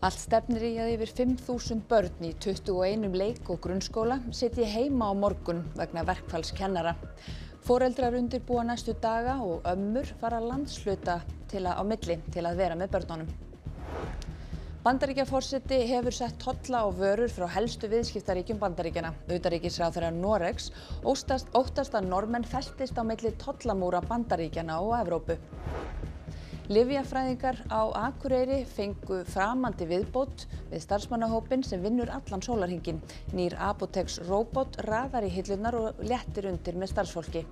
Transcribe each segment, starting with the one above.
Allt stefnir í að yfir 5.000 börn í 21 leik- og grunnskóla sitji heima á morgun vegna verkfalls kennara. Foreldrar undirbúa næstu daga og ömmur fara landshluta á milli til að vera með börnunum. Bandaríkjaforseti hefur sett tolla á vörur frá helstu viðskiptaríkjum Bandaríkjanna. Utanríkisráðherra Noregs óttast að Norðmenn festist á milli tollamúra Bandaríkjanna og Evrópu. Lyfjafræðingar á Akureyri fengu framandi viðbót við starfsmannahópinn sem vinnur allan sólarhringinn. Nýr Apotex robot raðar í hillurnar og léttir undir með starfsfólki.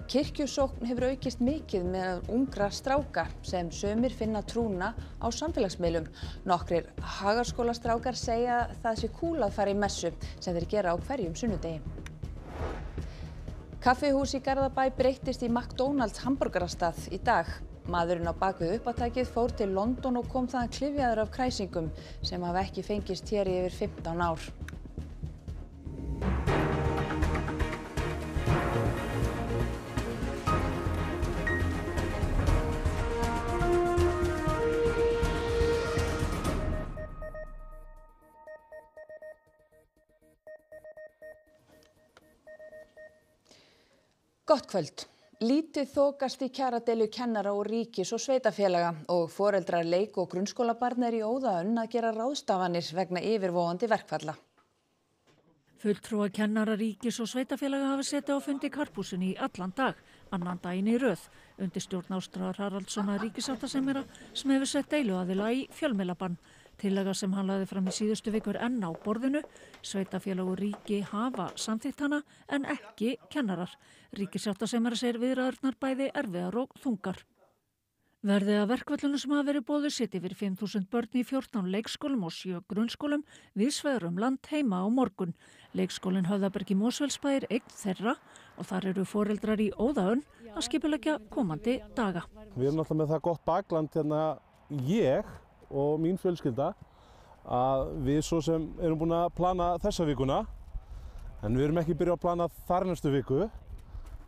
Kirkjusókn hefur aukist mikið með ungra stráka sem sumir finna trúna á samfélagsmiðlum. Nokkrir Hagaskólastrákar segja að það sé kúl að fara í messu sem þeir gera á hverjum sunnudegi. Kaffihús í Garðabæ breyttist í McDonald's hamborgarastað í dag. Maðurinn á bak við uppátækið fór til London og kom þaðan klyfjaður af kræsingum sem hafa ekki fengist hér í yfir 15 ár. Gott kvöld. Lítið þokast í kjaradeilu kennara og ríkis og sveitarfélaga og foreldrar leik- og grunnskólabarna í óðaönn að gera ráðstafanir vegna yfirvofandi verkfalla. Fulltrúar kennara, ríkis og sveitarfélaga hafa setið á fundi í Karphúsinu í allan dag, annan daginn í röð, undir stjórn Ástráðar Haraldssonar ríkissáttasemjara sem hefur sett deiluaðila í fjölmiðlabann. Tillaga sem hann lagði fram í síðustu vikur enn á borðinu. Sveitarfélag og ríki hafa samþykkt hana en ekki kennarar. Ríkissáttasemjara segir viðræðurnar bæði erfiðar og þungar. Verði að verkfallinu sem hafa verið boðuð sitji yfir 5.000 börn í 14 leikskólum og 7 grunnskólum víðsvegar land heima á morgun. Leikskólinn Höfðaberg í Mosfellsbæ er einn þeirra og þar eru foreldrar í óðaönn að skipuleggja komandi daga. Við erum náttúrulega með það gott bakland hérna ég og mín fjölskylda að við svo sem erum búin að plana þessa vikuna en við erum ekki byrjað að plana þar næstu viku.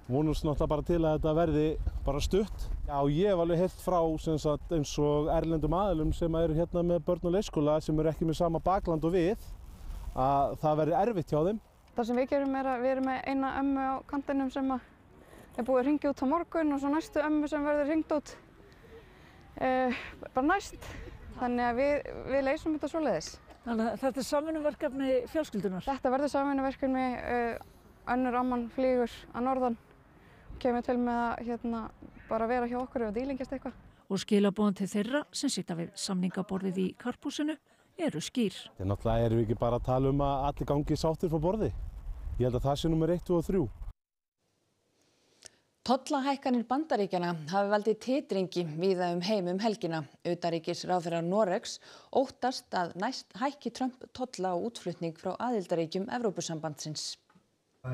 Vonumst náttúrulega bara til að þetta verði bara stutt. Já, ég hef alveg heyrt frá eins og erlendum aðilum sem eru hérna með börn og leikskóla sem eru ekki með sama bakland og við að það verði erfitt hjá þeim. Það sem við gerum er að við erum með eina ömmu á kantinum sem er búið að hringja út á morgun og svo næstu ömmu sem verður hringt út bara næst. Þannig að við leysum þetta svoleiðis. Þannig að þetta er samvinnuverkefni fjölskyldunar? Þetta verður samvinnuverkefni. Önnur amman flýgur að norðan. Kemur til með að bara vera hjá okkur ef það ílengjast eitthvað. Og skilaboðin til þeirra sem sitja við samningaborðið í Karphúsinu eru skýr. Náttúrulega erum við ekki bara að tala um að allir gangi sáttir frá borði. Ég held að það sé númer 1 og 3. Tollahækkanir Bandaríkjanna hafi valdið titringi víða heim helgina. Utanríkisráðherra Noregs óttast að næst hækki Trump tolla á útflutning frá aðildarríkjum Evrópusambandsins.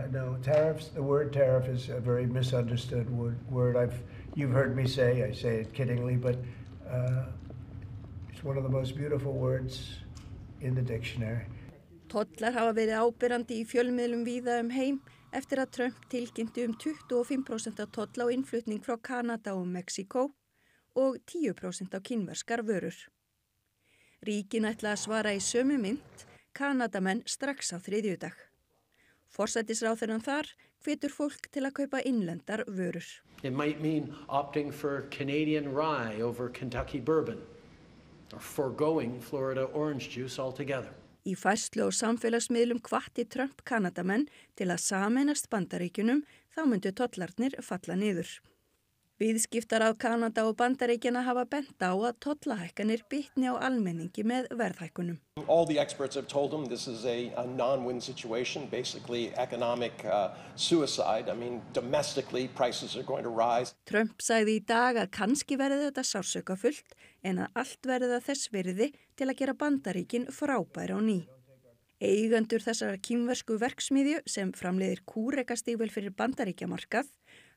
No, tariffs, the word tariff is a very misunderstood word. You've heard me say, I say it kiddingly, but it's one of the most beautiful words in the dictionary. Tollar hafa verið áberandi í fjölmiðlum víða heim eftir að Trump tilkynnti 25% tolla á innflutning frá Kanada og Mexíkó og 10% á kínverskar vörur. Ríkin ætla að svara í sömu mynt, Kanadamenn strax á þriðjudag. Forsætisráðherrann þar hvetur fólk til að kaupa innlendar vörur. It might mean opting for Canadian rye over Kentucky bourbon or foregoing Florida orange juice altogether. Í færslu á samfélagsmiðlum hvatti Trump Kanadamenn til að sameinast Bandaríkjunum, þá myndu tollarnir falla niður. Viðskiptaráð Kanada og Bandaríkjanna hafa bent á að tollahækkanir bitni á almenningi með verðhækkunum. All the experts have told them this is a non-win situation, basically economic suicide. I mean, domestically prices are going to rise. Trump sagði í dag að kannski verði þetta sársaukafullt en að allt verði það þess virði til að gera Bandaríkin frábæra á ný. Eigendur þessara kínversku verksmiðju sem framleiðir kúrekastígvél fyrir Bandaríkjamarkað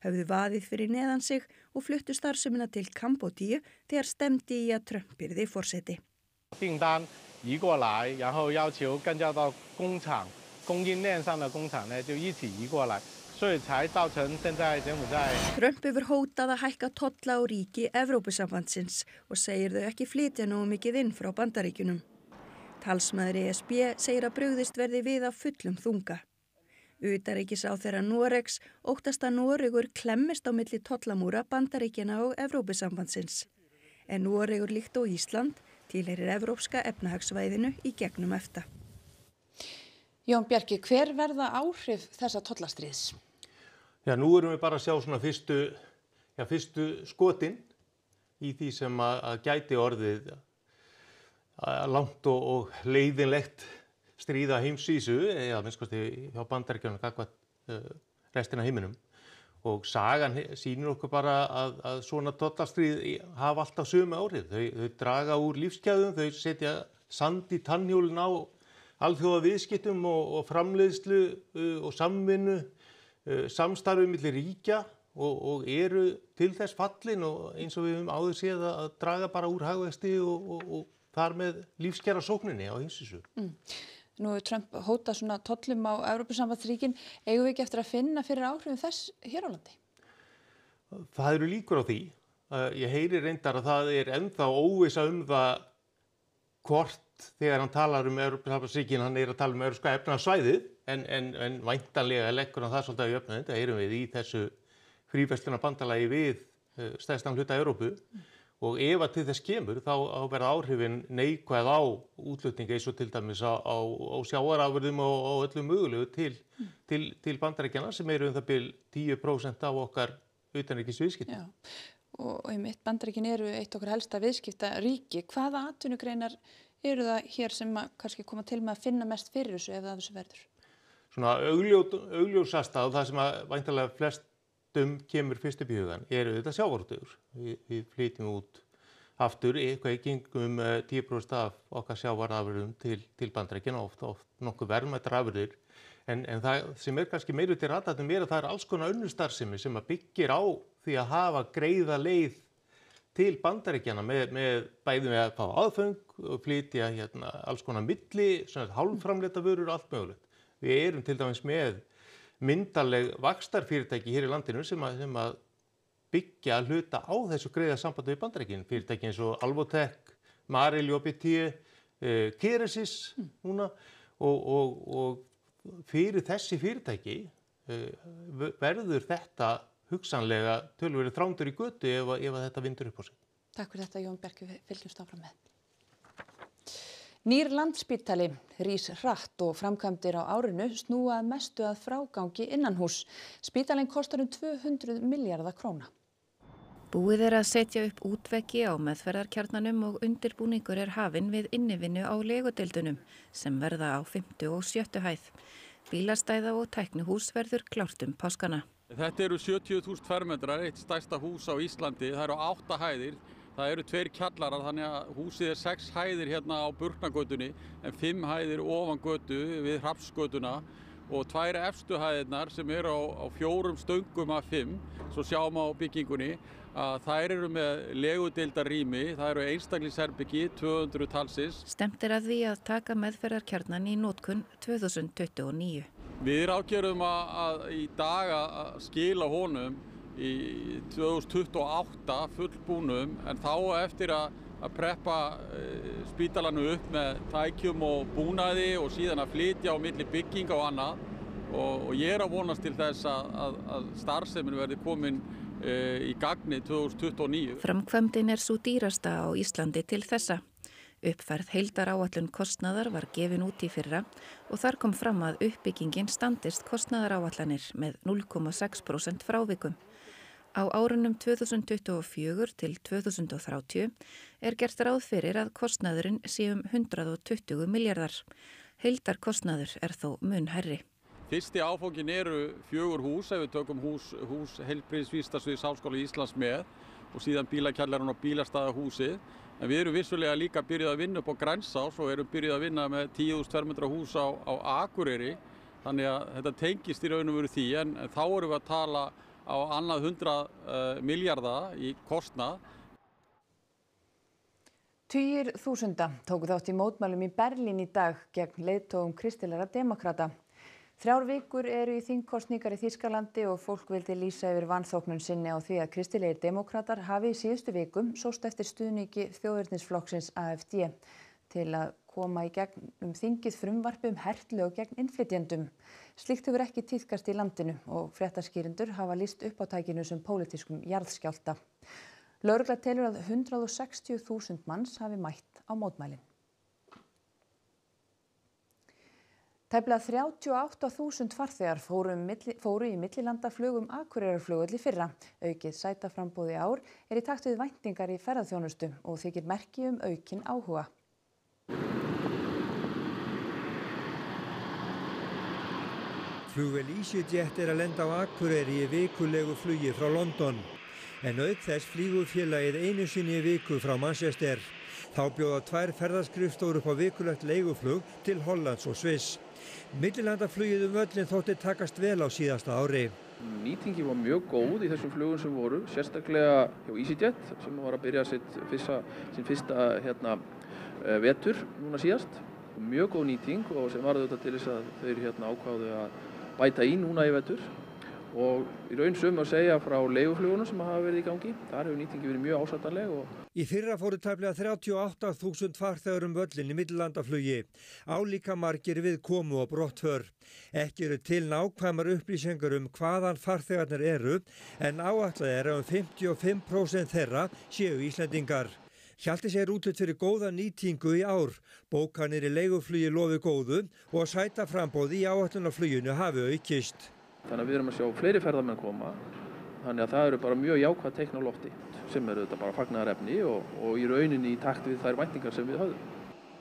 höfðu vaðið fyrir neðan sig og fluttu starfsemina til Kambódíu þegar stemdi í að Trump yrði forseti. 订单移过来，然后要求更加到工厂供应链上的工厂呢就一起移过来，所以才造成现在柬埔寨 Trump hefur hótað að hækka tolla á ríki Evrópusambandsins og segir þau ekki flytja nógu mikið inn frá Bandaríkjunum. Talsmaður ESB segir að brugðist verði við af fullum þunga. Utanríkisráðherra Noregs óttast að Noregur klemmist á milli tollamúra Bandaríkjanna og Evrópusambandsins. En Noregur líkt og Ísland tilheyrir Evrópska efnahagsvæðinu í gegnum EFTA. Jón Bjarki, hver verða áhrif þessa tollastríðs? Já, nú erum við bara að sjá svona fyrstu skotin í því sem að gæti orðið langt og leiðinlegt stríða heimsvísu, eða minnst kosti hjá Bandaríkjunum gagnvart restina af heiminum. Og sagan sýnir okkur bara að svona tollastríð hafa alltaf sömu áhrif. Þau draga úr lífsgæðum, þau setja sand í tannhjólin á alþjóða viðskiptum og framleiðslu og samvinnu, samstarfi milli ríkja og eru til þess fallin og eins og við höfum áður séð að draga bara úr hagvexti og þar með lífskjara sókninni á heimsvísu. Nú hefur Trump hótað svona tollum á Evrópusambandsríkin. Eigum við ekki eftir að finna fyrir áhrifum þess hér á landi? Það eru líkur á því. Ég heyri reyndar að það ennþá óvissa það hvort þegar hann talar Evrópusambandsríkin, hann að tala Evrópska efnahagssvæðið, en væntanlega leggur hann það svolítið á jöfnu. Þetta heyrum við í þessu fríverslunarbandalagi við stærstan hluta Evrópu. Og ef að til þess kemur, þá verða áhrifin neikvæð á útflutninga eins og til dæmis á sjávarafurðum og öllum mögulegu til Bandaríkjanna sem eru það bil 10% af okkar utanríkisviðskiptum. Já, og einmitt Bandaríkin eru eitt okkar helsta viðskiptaríki. Hvaða atvinnugreinar eru það hér sem kannski koma til með að finna mest fyrir þessu ef það þessu verður? Svona augljósasta og það sem að væntanlega flestum kemur fyrst upp í hugan þetta sjávarútvegur. Við flytjum út aftur eitthvað í kringum 10% af okkar sjávarafurðum til Bandaríkjanna, oft nokkuð verðmætar afurðir. En það sem kannski meira til ratatum að það alls konar önnur starfsemi sem að byggir á því að hafa greiða leið til Bandaríkjanna með bæði með að fá aðföng og flytja alls konar milli, svona hálfframleidda vörur, allt mögulegt. Við erum til dæmis með myndarleg vaxtarfyrirtæki hér í landinu sem að byggja að hluta á þessu greiða sambandi við Bandaríkin. Fyrirtæki eins og Alvotech, Marel, JBT, Keresis núna og fyrir þessi fyrirtæki verður þetta hugsanlega töluveri þrándur í götu ef þetta vindur upp á sig. Takk fyrir þetta Jón Bjarki, við fylgjumst áfram með. Nýr Landspítali rís hratt og framkvæmdir á árinu snúa að mestu að frágangi innanhúss. Spítalinn kostar 200 milljarða króna. Búið að setja upp útveggi á meðferðarkjarnanum og undirbúningur hafinn við innivinnu á legudeildunum sem verða á 5. og 7. hæð. Bílastæða og tæknihús verður klárt páskana. Þetta eru 70.000 fermetrar, eitt stærsta hús á Íslandi. Það eru 8 hæðir. Það eru 2 kjallarar, þannig að húsið 6 hæðir hérna á Burknagötunni en 5 hæðir ofan götu við Hrafnsgötuna og 2 efstu hæðirnar sem eru á 4 stöngum af 5, svo sjáum á byggingunni að þær eru með legudeildarrými, það eru einstaklingsherbyggi, 200 talsins. Stefnt að því að taka meðferðarkjarnan í notkun 2029. Við ráðgerum að í dag að skila honum í 2028 fullbúnum en þá eftir að preppa spítalanum upp með tækjum og búnaði og síðan að flytja á milli bygginga og annað og ég að vonast til þess að starfsemin verði komin í gagni 2029. Framkvæmdin svo dýrasta á Íslandi til þessa. Uppfærð heildaráætlun kostnaðar var gefin út í fyrra og þar kom fram að uppbyggingin standist kostnaðaráætlanir með 0,6% frávikum. Á árunum 2024 til 2030 gert ráð fyrir að kostnaðurinn sé 120 milljarðar. Heildarkostnaður þó mun hærri. Fyrsti áfangin eru 4 hús, ef við tökum hús heilbrigðisvísindasviðs Háskóla Íslands með og síðan bílakjallarinn og bílastæðahúsið. En við erum vissulega líka byrjuð að vinna upp á Grensás og erum byrjuð að vinna með 10.000 fermetra hús á Akureyri. Þannig að þetta tengist í raun og veru því en þá erum við að tala á annað 100 milljarða í kostnað. Tugir þúsunda tóku þátt í mótmælum í Berlín í dag gegn leiðtogum kristilegra demókrata. 3 vikur eru í þingkosningar í Þýskalandi og fólk vildi lýsa yfir vanþóknun sinni á því að kristilegir demókratar hafi í síðustu vikum sóst eftir stuðningi þjóðernisflokksins AfD til að koma í gegn þingið frumvarpi hert lög gegn innflytjendum. Slíkt hefur ekki tíðkast í landinu og fréttaskýrendur hafa lýst uppátækinu sem pólitískum jarðskjálfta. Lögregla telur að 160.000 manns hafi mætt á mótmælin. Tæplega 38.000 farþegar fóru í millilandaflug Akureyrarflugvöll í fyrra. Aukið sætaframboð í ár í takt við væntingar í ferðaþjónustu og þykir merki aukinn áhuga. Flugvél EasyJet að lenda á Akureyri í vikulegu flugi frá London. En auk þess flýgur félagið einu sinni í viku frá Manchester. Þá bjóða 2 ferðaskrifstofur upp á vikulegt leiguflug til Hollands og Sviss. Millilandaflugið völlinn þótti takast vel á síðasta ári. Nýtingin var mjög góð í þessum flugum sem voru, sérstaklega hjá EasyJet sem var að byrja sinn fyrsta vetur núna síðast. Mjög góð nýting og sem varð auðvitað til þess að þeir ákváðu að bæta í núna í vetur. Og í raun sömu að segja frá leiguflugunum sem hafa verið í gangi. Þar hefur nýtingi verið mjög ásættanleg. Í fyrra fóru tæplega 38.000 farþegar völlinn í millilandaflugi. Álíka margir við komu og brottför. Ekki eru til nákvæmar upplýsingar hvaðan farþegarnir eru, en áætlað að 55% þeirra séu Íslendingar. Hjalti segir útlit fyrir góða nýtingu í ár. Bókanir í leiguflugi lofi góðu og sætaframboð í áætlunarfluginu hafi aukist. Þannig að við erum að sjá fleiri ferðamenn koma, þannig að það eru bara mjög jákvæð teikn á lofti sem eru þetta bara fagnaðarefni og í rauninni í takt við þær væntingar sem við höfðum.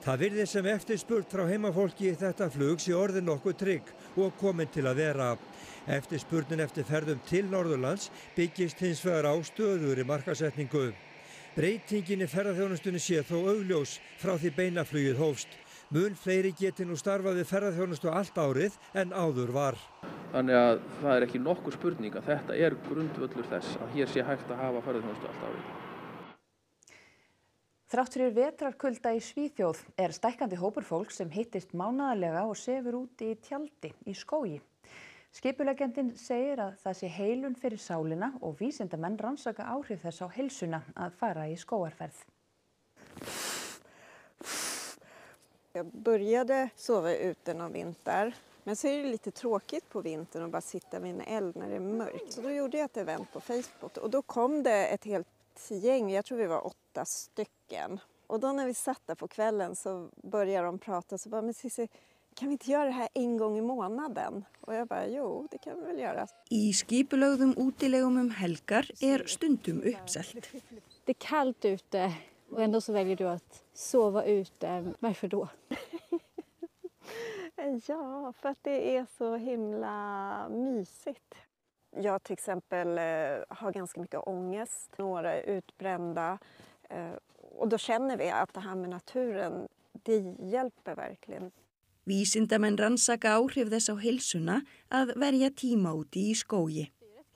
Það virðist sem eftirspurn frá heimafólki í þetta flug sé orðið nokkuð trygg og komin til að vera. Eftirspurnin eftir ferðum til Norðurlands byggist hins vegar á stöðugri markaðssetningu. Breytingin í ferðaþjónustunni sé þó augljós frá því beinaflugið hófst. Mun fleiri geti nú starfað við ferðaþjónustu allt árið en áður var. Þannig að það er ekki nokkur spurning að þetta er grundvöllur þess að hér sé hægt að hafa ferðaþjónustu allt árið. Þrátt fyrir vetrarkulda í Svíþjóð stækkandi hópur fólks sem hittist mánaðarlega og sefur úti í tjaldi í skógi. Skipuleggjandinn segir að það sé heilun fyrir sálina og vísindamenn rannsaka áhrif þess á heilsuna að fara í skógarferð. Jag började sova ute någon vinter, men så är det lite tråkigt på vintern att bara sitta vid en eld när det är mörkt. Så då gjorde jag ett event på Facebook och då kom det ett helt gäng, jag tror vi var 8 stycken. Och då när vi satt där på kvällen så började de prata så bara, men Cissi, kan vi inte göra det här en gång i månaden? Och jag bara, jo, det kan vi väl göra. Í skipulögðum útilegum helgar stundum uppselt. Det är kallt ute. Och ändå så väljer du att sova ute. Varför då? Ja, för att det är så himla mysigt. Jag till exempel har ganska mycket ångest. Några är utbrända. Och då känner vi att det här med naturen, det hjälper verkligen. Vísindamenn rannsaka áhrif þess á heilsuna að verja tíma úti í skógi.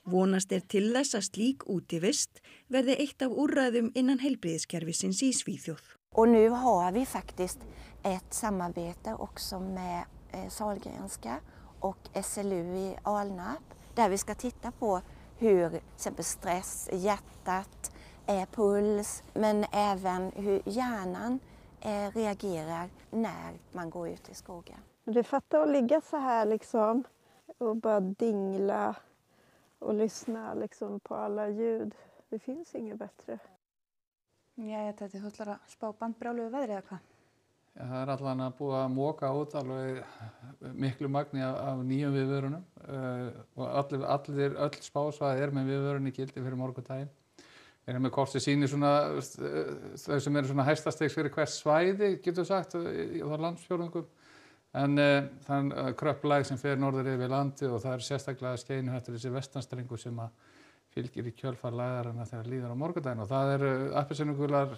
Vonast til þess að slík útivist verði eitt af úrræðum innan heilbrigðiskerfisins i Svíþjóð. Och nu har vi faktiskt ett samarbete också med Sahlgrenska och SLU i Alnarp där vi ska titta på hur till exempel stress, hjärtat, puls men även hur hjärnan reagerar när man går ut i skogen. Det fattar att ligga så här liksom och bara dingla och lyssna liksom på alla ljud. Det finns inget bättre. Jæja, þetta þú ætlar að spá bandbrjálugu veðri eða hvað? Ja, það allan að búið að moka út alveg miklu magni af nýjum viðvörunum og öll spásvæði með viðvörun í gildi fyrir morgundaginn. Með kort sem sýnir svona þau sem eru svona hæstastigs fyrir hvert svæði, getur sagt, á landsfjórðungum. En þann kröpplægð sem fer norður yfir landi og það sérstaklega skeinuhættur þessi vestanstrengur sem að fylgir í kjölfar lægðarinnar þegar líður á morgundaginn og það eru appelsínugular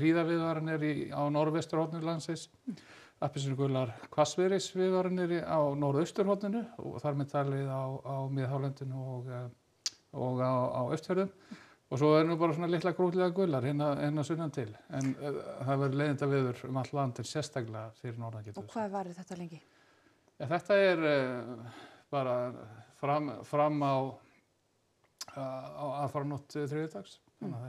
hríðaviðvaranir á norðvesturhorninu landsins, appelsínugular hvassviðrisviðvaranir á norðausturhorninu og þar með talið á miðhálendinu og á Austfjörðum. Og svo nú bara svona litla grútlega gular hérna sunnan til. En það verður leiðindaveður all land sérstaklega fyrir norðan getur. Og hvað varir þetta lengi? Ja, þetta bara fram á aðfaranótt þriðjudags. Þannig að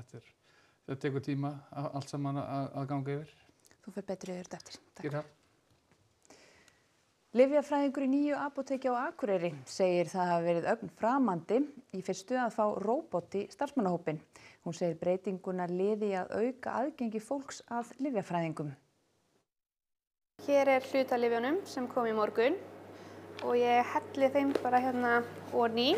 þetta tekur tíma allt saman að ganga yfir. Þú fer betur yfir þetta eftir. Takk. Lyfjafræðingur í nýju apóteki á Akureyri segir það hafa verið ögn framandi í fyrstu að fá róbot í starfsmannahópinn. Hún segir breytinguna liði að auka aðgengi fólks að lyfjafræðingum. Hér hluti af lyfjunum sem kom í morgun og ég helli þeim bara hérna ofan í.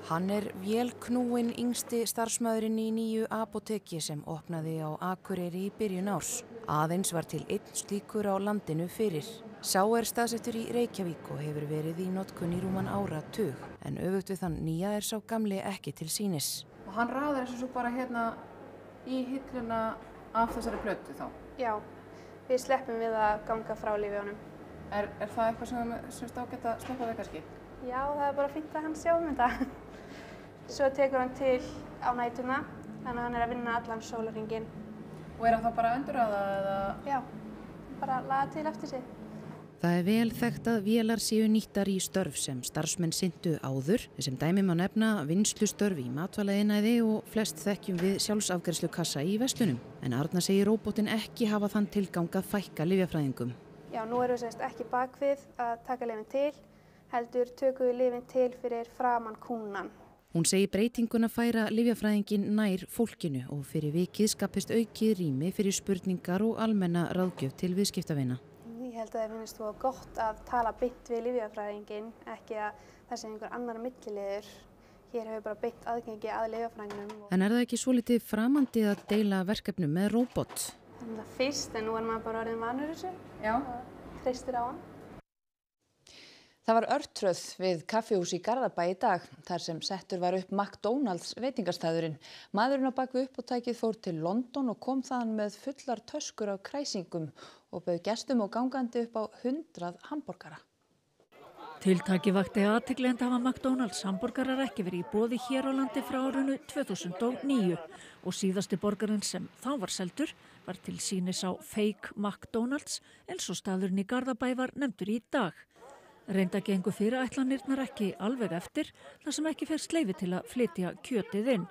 Hann vélknúinn yngsti starfsmaðurinn í nýju apóteki sem opnaði á Akureyri í byrjun árs. Aðeins var til einn slíkur á landinu fyrir. Sá staðsettur í Reykjavík og hefur verið í notkun í rúman áratug, en öfugt við þann nýja sá gamli ekki til sýnis. Og hann raðar þessu svo bara hérna í hilluna af þessari plötu þá? Já, við sleppum við að ganga frá lyfjunum. Er það eitthvað sem ágætt að sleppa við kannski? Já, það bara fínt að hann sjá þetta. Svo tekur hann til á nætuna, þannig að hann að vinna allan sólarhringinn. Og hann þá bara endurraðað eða? Já, bara laga til eftir sig. Það vel þekkt að vélar séu nýttar í störf sem starfsmenn sinntu áður, sem dæmi má nefna vinnslustörf í matvælaiðnaði og flest þekkjum við sjálfsafgreiðslukassa í verslunum. En Arna segir róbotinn ekki hafa þann tilgang að fækka lyfjafræðingum. Já, nú erum við ekki bakvið að taka lyfin til, heldur tökum við lyfin til fyrir framan kúnnan. Hún segir breytinguna færa lyfjafræðinginn nær fólkinu og fyrir vikið skapist aukið rými fyrir spurningar og almenna ráðgjöf til viðskiptavina. Ég held að það finnst þú gott að tala beint við lyfjafræðinginn, ekki að það sé einhver annar milliliður. Hér hefur bara beint aðgengi að lyfjafræðingnum. En það ekki svolítið framandi að deila verkefnum með róbot? Það er fyrst, en nú maður bara orðinn vanur þessu. Já. Og treystir á hann. Það var örtröð við kaffihús í Garðabæ í dag, þar sem settur var upp McDonald's veitingastæðurinn. Maðurinn á baku uppátækið fór til London og kom þaðan með fullar töskur af kræsingum og bauð gestum og gangandi upp á 100 hamborgara. Tiltaki vakti athygli enda hafa McDonald's hamborgarar ekki verið í boði hér á landi frá árinu 2009 og síðasti borgarinn sem þá var seldur var til sýnis á fake McDonald's eins og staðurinn í Garðabæ var nefndur í dag. Reynda gengu fyrirætlanirnar ekki alveg eftir þar sem ekki fékkst leyfi til að flytja kjötið inn.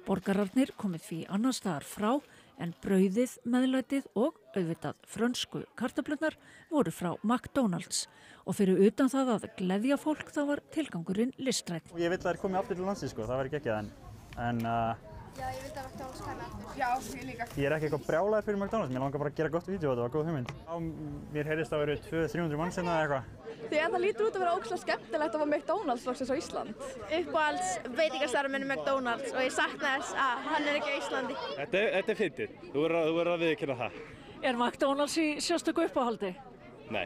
Borgararnir komið því annars staðar frá en brauðið, meðlætið og auðvitað frönsku kartöflurnar voru frá McDonald's. Og fyrir utan það að gleðja fólk þá var tilgangurinn listrænn. Ég vil að það komi aftur til landsins það væri geggjað en Já, ég vildi að McDonald's kæmi aftur. Já, ég líka. Ég ekki eitthvað brjálaður fyrir McDonald's, mér langar bara að gera gott vídeo og þetta var góð hugmynd. Mér heyrðist að vera 200-300 manns hérna eða eitthvað. Því að það lítur út að vera ógeðslega skemmtilegt að fá McDonald's loksins á Ísland. Uppáhalds veitingastaðurinn minn McDonald's og ég sakna þess að hann ekki á Íslandi. Þetta fyndið, þú verður að viðurkenna það. Er McDonald's í sérstöku uppáhaldi? Nei.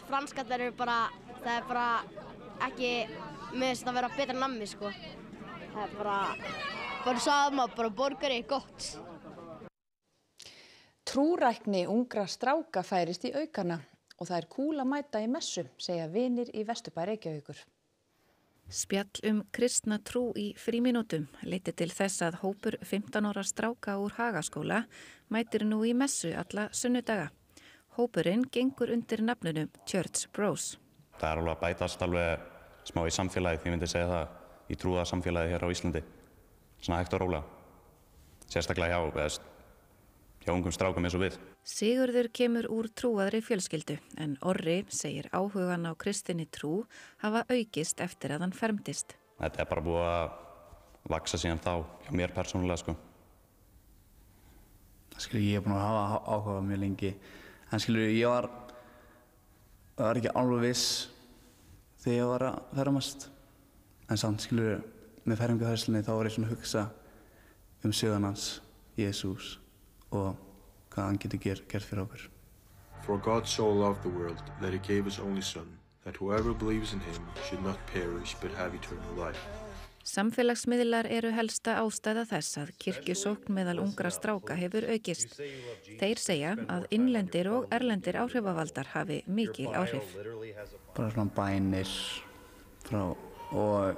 Franskar eru það er bara ekki með þess að vera betra nammi sko. Það er bara sama, bara borgari, gott. Trúrækni ungra stráka færist í aukana og það er kúl að mæta í messu, segja vinir í Vesturbæ Reykjavíkur. Spjall kristna trú í frímínútum leiddi til þess að hópur 15 ára stráka úr Hagaskóla mætir nú í messu alla sunnudaga. Hópurinn gengur undir nafninu Church Bros. Það er alveg að bætast alveg smá í samfélagi, því ég myndi segja það, í trúasamfélagi hér á Íslandi. Svona hægt og rólega. Sérstaklega hjá ungum strákum eins og við. Sigurður kemur úr trúaðri fjölskyldu en Orri segir áhugan á kristinni trú hafa aukist eftir að hann fermdist. Þetta er bara búið að vaksa síðan þá, hjá mér persónulega sko. Ég er búinn að hafa áhuga mjög lengi, en ég var ekki alveg viss þegar ég var að fermast. En samt með fermingarhæslunni þá var ég svona að hugsa sögun hans, Jesús, og hvað hann getur gert fyrir okkur. For God so loved the world that he gave his only son, that whoever believes in him should not perish but have eternal life. Samfélagsmiðlar eru helsta ástæða þess að kirkjusókn meðal ungra stráka hefur aukist. Þeir segja að innlendir og erlendir áhrifavaldar hafi mikil áhrif. Bara svona bænir og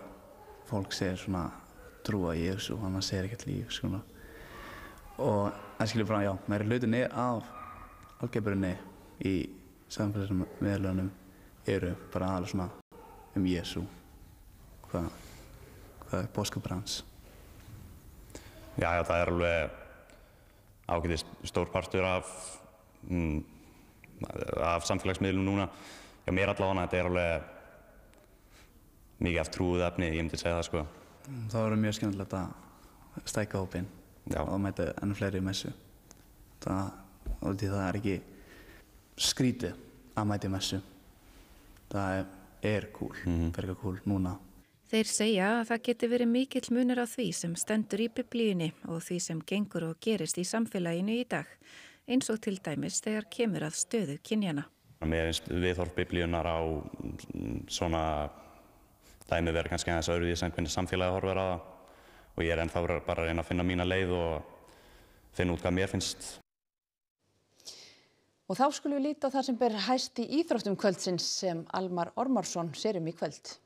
fólk segir svona trúa Jesú, hann segir ekkert líf svona. og það skilur bara, já, meiri hlutinni af algebrinni í samfélagsmiðlunum eru bara alveg svona Jesú, hvað er boðskapur hans. Já, það er alveg ágætis stór partur af samfélagsmiðlum núna. Já, mér allavega, þetta er alveg mikið af trúðefni, ég myndi segja það, sko. Það verður mjög skemmtilegt að stækka hópinn og mæta enn fleiri í messu. Það er ekki skrítið að mæta í messu. Það er cool, verður cool núna. Þeir segja að það geti verið mikill munur á því sem stendur í biblíunni og því sem gengur og gerist í samfélaginu í dag, eins og til dæmis þegar kemur að stöðu kynjanna. Mér finnst viðhorf biblíunnar á svona dæmi verið kannski aðeins öðruvísi en hvernig samfélagið horfir á það og ég er ennþá bara að reyna að finna mína leið og finna út hvað mér finnst. Og þá skulum við líta á það sem ber hæst í íþróttum kvöldsins sem Almar Ormarsson sér í kvöld.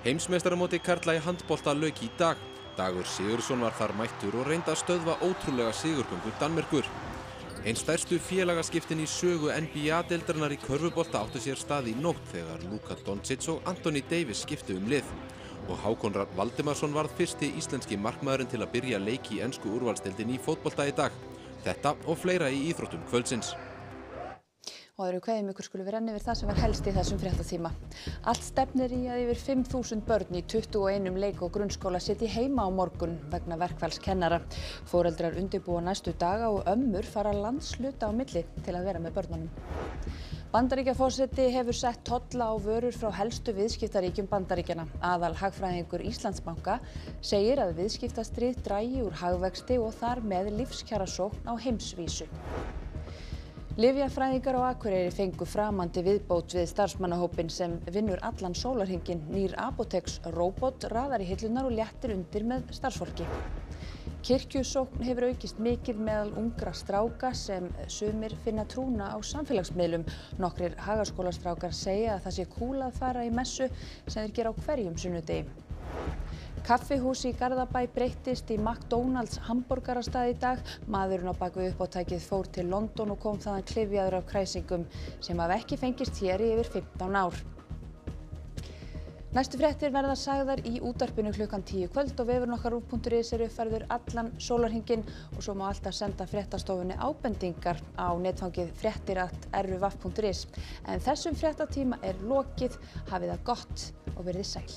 Heimsmeistaramóti karla í handbolta lauk í dag. Dagur Sigurðsson var þar mættur og reyndi að stöðva ótrúlega sigurgöngu Danmerkur. Einn stærstu félagaskiptin í sögu NBA-deildarinnar í körfubolta áttu sér stað í nótt þegar Luka Doncic og Anthony Davis skiptu lið. Og Hákon Rafn Valdimarsson varð fyrsti íslenski markmaðurinn til að byrja leik í ensku úrvalsdeildinni í fótbolta í dag. Þetta og fleira í íþróttum kvöldsins. Og öðru kveðjum ykkur skulum við renna yfir það sem var helst í þessum fréttatíma. Allt stefnir í að yfir 5.000 börn í 21 leik- og grunnskóla sitji heima á morgun vegna verkfalls kennara. Foreldrar undirbúa næstu daga og ömmur fara landshluta á milli til að vera með börnunum. Bandaríkjaforseti hefur sett tolla á vörur frá helstu viðskiptaríkjum Bandaríkjanna. Aðalhagfræðingur Íslandsbanka segir að viðskiptastríð dragi úr hagvexti og þar með lífskjarasókn á heimsvísu. Lyfjafræðingar á Akureyri fengu framandi viðbót við starfsmannahópinn sem vinnur allan sólarhringinn. Nýr Apotex-róbot raðar í hillurnar og léttir undir með starfsfólki. Kirkjusókn hefur aukist mikið meðal ungra stráka sem sumir finna trúna á samfélagsmiðlum. Nokkrir Hagaskólastrákar segja að það sé kúl að fara í messu sem þeir gera á hverjum sunnudegi. Kaffihús í Garðabæ breyttist í McDonald's hamborgarastað í dag. Maðurinn á bak við uppátækið fór til London og kom þaðan klyfjaður af kræsingum sem hafa ekki fengist hér í yfir 15 ár. Næstu fréttir verða sagðar í útvarpinu klukkan 10 kvöld og vefurinn okkar RÚV.is er uppfærður allan sólarhringinn og svo má alltaf senda fréttastofunni ábendingar á netfangið fréttir@ruvaf.is. En þessum fréttatíma er lokið. Hafið það gott og verið sæl.